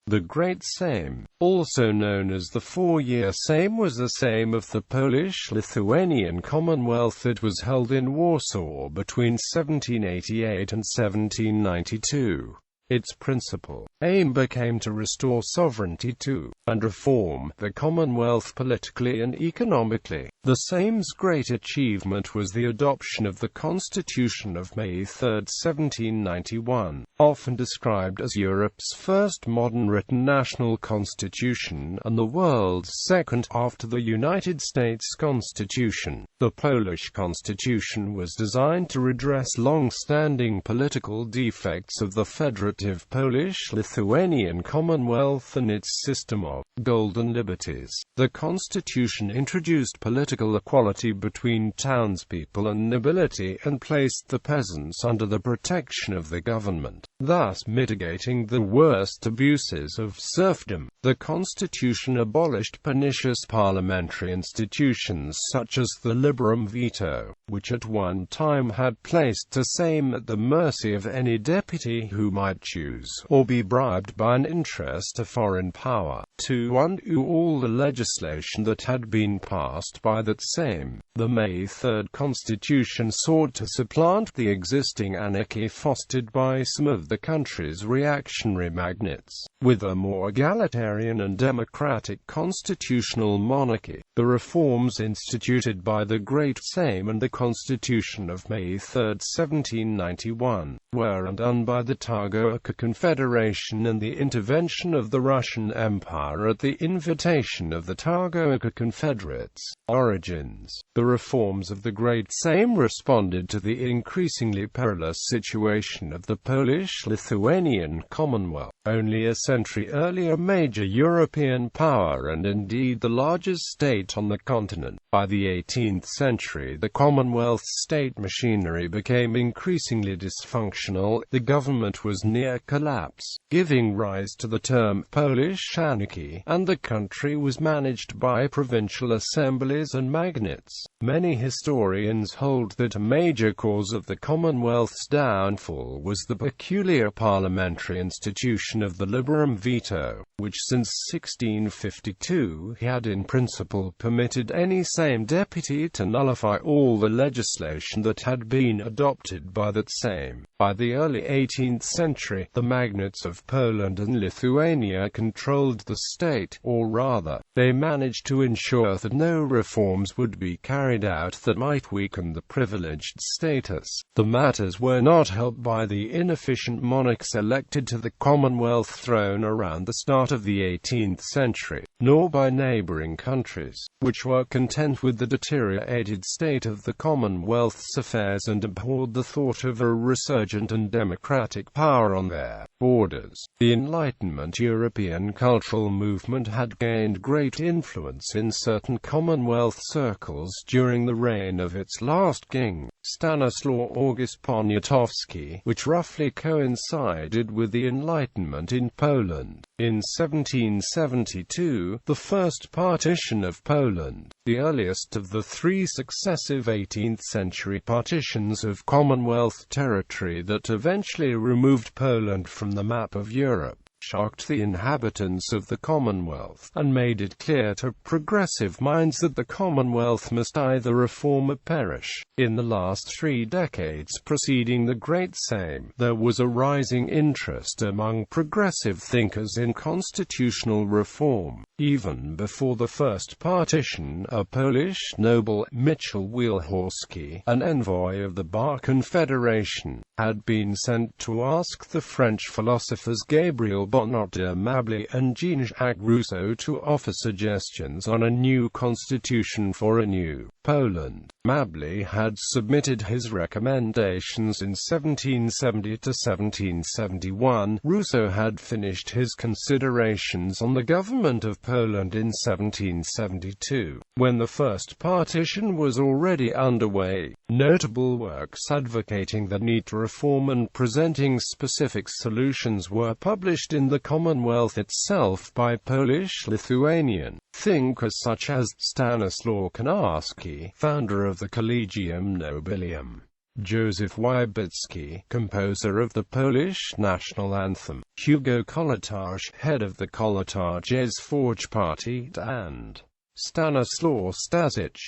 The Great Sejm, also known as the Four-Year Sejm, was the Sejm of the Polish-Lithuanian Commonwealth. It was held in Warsaw between 1788 and 1792. Its principal aim became to restore sovereignty to, and reform, the Commonwealth politically and economically. The Sejm's great achievement was the adoption of the Constitution of May 3, 1791, often described as Europe's first modern written national constitution, and the world's second, after the United States Constitution. The Polish Constitution was designed to redress long-standing political defects of the federative Polish-Lithuanian Commonwealth and its system of Golden Liberties. The Constitution introduced political equality between townspeople and nobility, and placed the peasants under the protection of the government, thus mitigating the worst abuses of serfdom. The Constitution abolished pernicious parliamentary institutions such as the liberum veto, which at one time had placed the Sejm at the mercy of any deputy who might choose, or be bribed by an interest of foreign power, to undo all the legislation that had been passed by that Sejm. The May 3 Constitution sought to supplant the existing anarchy fostered by some of the country's reactionary magnates, with a more egalitarian and democratic constitutional monarchy. The reforms instituted by the Great Sejm and the Constitution of May 3, 1791, were undone by the Targowica Confederation and the intervention of the Russian Empire at the invitation of the Targowica Confederates. Origins. The reforms of the Great Sejm responded to the increasingly perilous situation of the Polish-Lithuanian Commonwealth, only a century earlier a major European power and indeed the largest state on the continent. By the 18th century, the Commonwealth's state machinery became increasingly dysfunctional. The government was near collapse, giving rise to the term Polish anarchy, and the country was managed by provincial assemblies and magnates. Many historians hold that a major cause of the Commonwealth's downfall was the peculiar parliamentary institution of the liberum veto, which since 1652 had in principle permitted any Sejm deputy to nullify all the legislation that had been adopted by that Sejm. By the early 18th century, the magnates of Poland and Lithuania controlled the state, or rather, they managed to ensure that no reforms would be carried out that might weaken the privileged status. The matters were not helped by the inefficient monarchs elected to the Commonwealth throne around the start of the 18th century, nor by neighboring countries, which were content with the deteriorated state of the Commonwealth's affairs and abhorred the thought of a resurgent and democratic power on their borders. The Enlightenment European cultural movement had gained great influence in certain Commonwealth circles during the reign of its last king, Stanislaw Malinovsky, which roughly coincided with the Enlightenment in Poland. In 1772, the first partition of Poland, the earliest of the three successive 18th-century partitions of Commonwealth territory that eventually removed Poland from the map of Europe, shocked the inhabitants of the Commonwealth, and made it clear to progressive minds that the Commonwealth must either reform or perish. In the last 3 decades preceding the Great Sejm, there was a rising interest among progressive thinkers in constitutional reform. Even before the first partition, a Polish noble, Michał Wielhorski, an envoy of the Bar Confederation, had been sent to ask the French philosophers Gabriel Bonnot de Mably and Jean-Jacques Rousseau to offer suggestions on a new constitution for a new Poland. Mably had submitted his recommendations in 1770 to 1771. Rousseau had finished his considerations on the government of Poland in 1772, when the first partition was already underway. Notable works advocating the need to reform and presenting specific solutions were published in the Commonwealth itself by Polish-Lithuanian thinkers such as Stanislaw Malinovsky, founder of the Collegium Nobilium. Józef Wybicki, composer of the Polish national anthem, Hugo Kołłątaj, head of the Kołłątaj's Forge Party, and Stanislaw Stasich.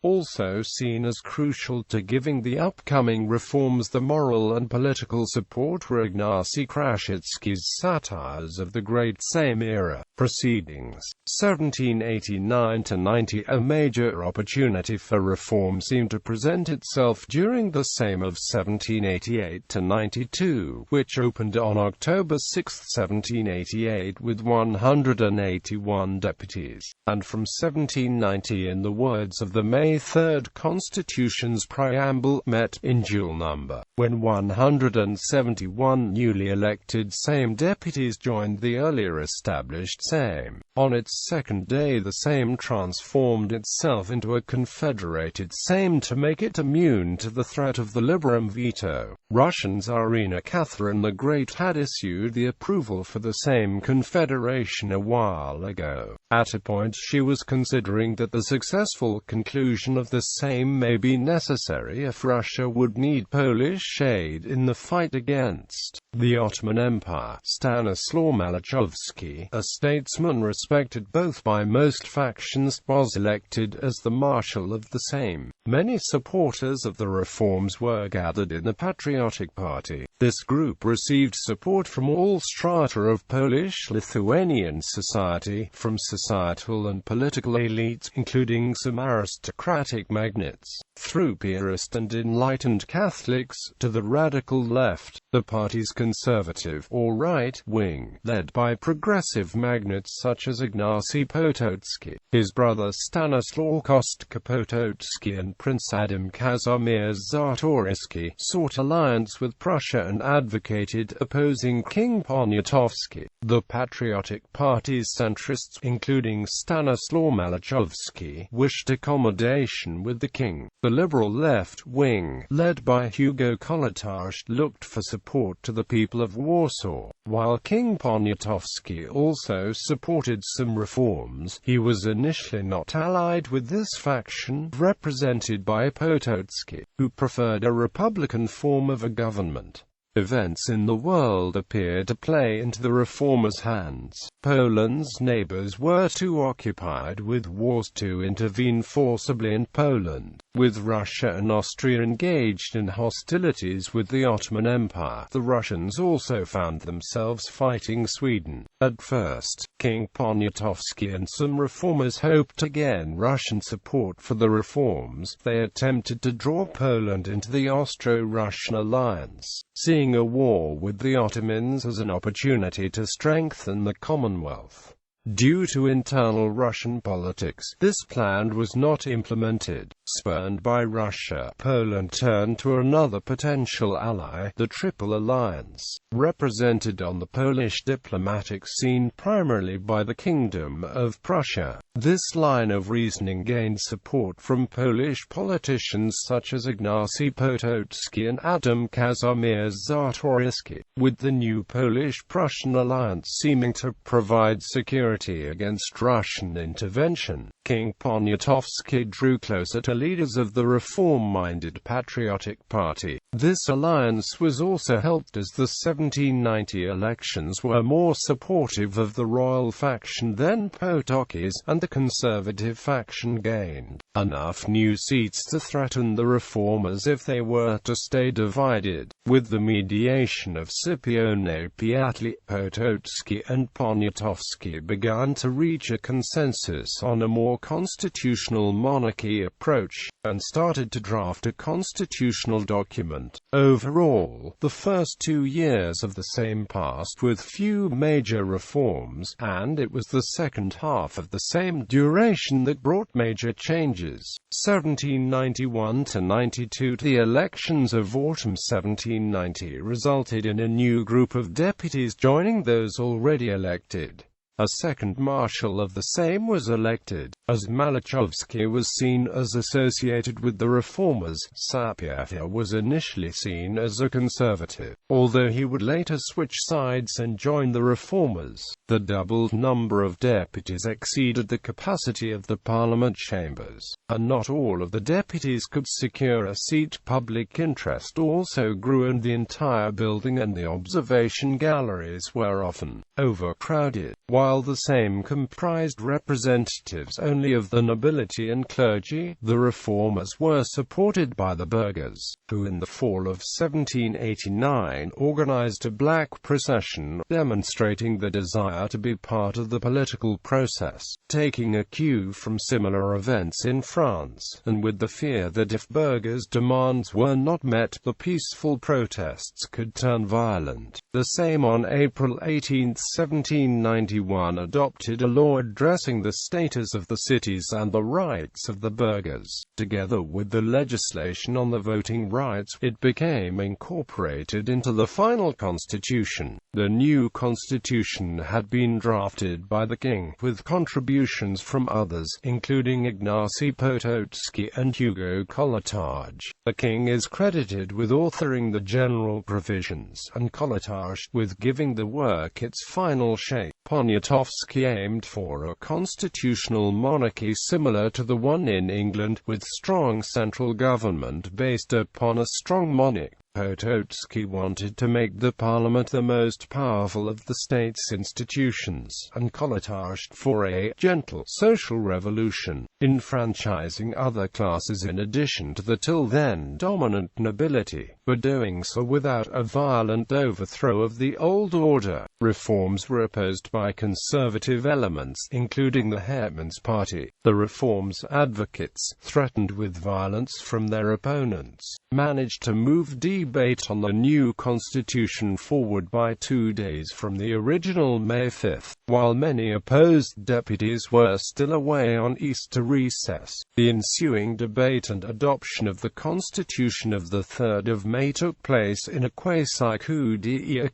Also seen as crucial to giving the upcoming reforms the moral and political support were Ignacy Krasicki's satires of the Great Sejm era proceedings. 1789–90. A major opportunity for reform seemed to present itself during the Sejm of 1788–92, which opened on October 6, 1788 with 181 deputies, and from 1790, in the words of the May 3 Constitution's preamble, met in dual number, when 171 newly elected Sejm deputies joined the earlier established Sejm. On its second day the Sejm transformed itself into a confederated Sejm to make it immune to the threat of the Liberum veto. Russian Tsarina Catherine the Great had issued the approval for the Sejm confederation a while ago. At a point she was considering that the successful conclusion of the Sejm may be necessary if Russia would need Polish aid in the fight against the Ottoman Empire. Stanislaw Malinovsky, a statesman respected both by most factions, was elected as the Marshal of the Sejm. Many supporters of the reforms were gathered in the Patriotic Party. This group received support from all strata of Polish-Lithuanian society, from societal and political elites, including some aristocratic magnates, through Piarist and enlightened Catholics, to the radical left, the party's conservative or right wing, led by progressive magnates such as Ignacy Potocki, his brother Stanislaw Kostka-Potocki and Prince Adam Kazimierz Wojniakowski, sought alliance with Prussia and advocated opposing King Poniatowski. The Patriotic Party's centrists, including Stanislaw Malinovsky, wished accommodation with the king. The liberal left wing, led by Hugo Kołłątaj, looked for support to the people of Warsaw. While King Poniatowski also supported some reforms, he was initially not allied with this faction, represented by Potocki, who preferred a republican form of a government. Events in the world appeared to play into the reformers' hands. Poland's neighbors were too occupied with wars to intervene forcibly in Poland. With Russia and Austria engaged in hostilities with the Ottoman Empire, the Russians also found themselves fighting Sweden. At first, King Poniatowski and some reformers hoped to gain Russian support for the reforms. They attempted to draw Poland into the Austro-Russian alliance, seeing a war with the Ottomans as an opportunity to strengthen the Commonwealth. Due to internal Russian politics, this plan was not implemented. Spurned by Russia, Poland turned to another potential ally, the Triple Alliance, represented on the Polish diplomatic scene primarily by the Kingdom of Prussia. This line of reasoning gained support from Polish politicians such as Ignacy Potocki and Adam Kazimierz Wojniakowski, with the new Polish-Prussian alliance seeming to provide security against Russian intervention. King Poniatowski drew closer to leaders of the reform-minded Patriotic Party. This alliance was also helped as the 1790 elections were more supportive of the royal faction than Potocki's, and the conservative faction gained enough new seats to threaten the reformers if they were to stay divided. With the mediation of Scipione Piatli, Potocki and Poniatowski began to reach a consensus on a more constitutional monarchy approach, and started to draft a constitutional document. Overall, the first 2 years of the Sejm passed with few major reforms, and it was the second half of the same duration that brought major changes. 1791–92. The elections of autumn 1790 resulted in a new group of deputies joining those already elected. A second Marshal of the Sejm was elected. As Malinovsky was seen as associated with the reformers, Sapieha was initially seen as a conservative, although he would later switch sides and join the reformers. The doubled number of deputies exceeded the capacity of the parliament chambers, and not all of the deputies could secure a seat. Public interest also grew, and the entire building and the observation galleries were often overcrowded. While the Sejm comprised representatives only of the nobility and clergy, the reformers were supported by the burghers, who in the fall of 1789 organized a black procession, demonstrating the desire to be part of the political process, taking a cue from similar events in France, and with the fear that if burghers' demands were not met, the peaceful protests could turn violent. The Sejm on April 18, 1791 adopted a law addressing the status of the cities and the rights of the burghers. Together with the legislation on the voting rights, it became incorporated into the final constitution. The new constitution had been drafted by the king, with contributions from others, including Ignacy Potocki and Hugo Kołłątaj. The king is credited with authoring the general provisions, and Kołłątaj with giving the work its final shape. Poniatowski aimed for a constitutional monarchy similar to the one in England, with strong central government based upon a strong monarch. Potocki wanted to make the parliament the most powerful of the state's institutions, and Kołłątaj for a gentle social revolution, enfranchising other classes in addition to the till then dominant nobility, but doing so without a violent overthrow of the old order. Reforms were opposed by conservative elements, including the Hetman's party. The reforms advocates, threatened with violence from their opponents, managed to move debate on the new constitution forward by 2 days from the original May 5, while many opposed deputies were still away on Easter recess. The ensuing debate and adoption of the constitution of the 3rd of May took place in a quasi-coup d'etat.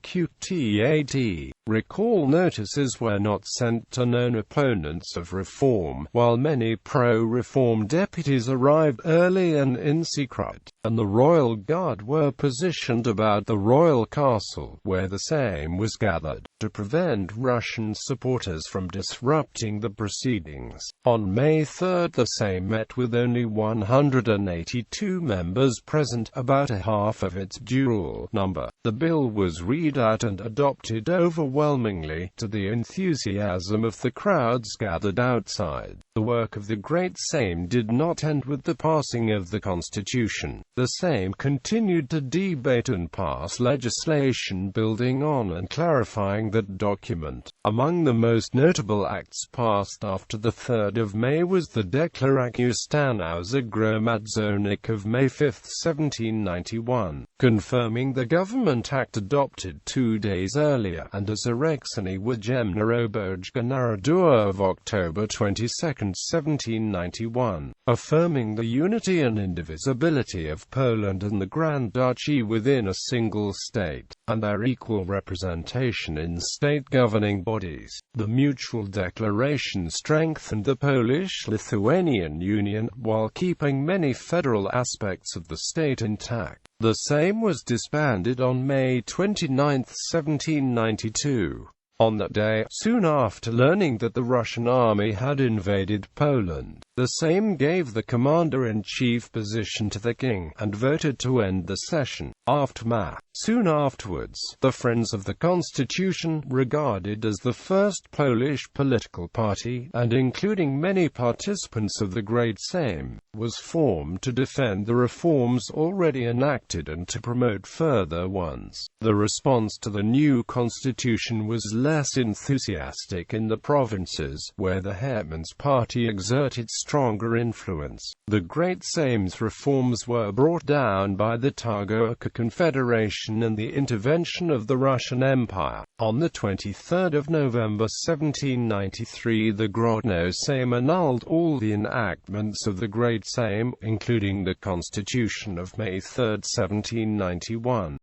Recall notices were not sent to known opponents of reform, while many pro-reform deputies arrived early and in secret, and the royal guard were positioned about the royal castle, where the Sejm was gathered, to prevent Russian supporters from disrupting the proceedings. On May 3, the Sejm met with only 182 members present, about a half of its dual number. The bill was read out and adopted overwhelmingly, to the enthusiasm of the crowds gathered outside. The work of the Great Sejm did not end with the passing of the Constitution. The Sejm continued to debate and pass legislation building on and clarifying that document. Among the most notable acts passed after the 3rd of May was the Deklaracja Stanu Zgromadzonych of May 5, 1791, confirming the government act adopted 2 days earlier, and as Erekcony Wojemna Obojga Narodowa of October 22, 1791, affirming the unity and indivisibility of Poland and the Grand Duchy within a single state, and their equal representation in state governing bodies. The mutual declaration strengthened the Polish-Lithuanian Union, while keeping many federal aspects of the state intact. The Sejm was disbanded on May 29, 1792. On that day, soon after learning that the Russian army had invaded Poland, the Sejm gave the commander-in-chief position to the king, and voted to end the session. Aftermath. Soon afterwards, the Friends of the Constitution, regarded as the first Polish political party, and including many participants of the Great Sejm, was formed to defend the reforms already enacted and to promote further ones. The response to the new constitution was less enthusiastic in the provinces, where the Hetman's party exerted stronger influence. The Great Sejm's reforms were brought down by the Targowica Confederation and the intervention of the Russian Empire. On the 23rd of November 1793, the Grodno Sejm annulled all the enactments of the Great Sejm, including the Constitution of May 3, 1791.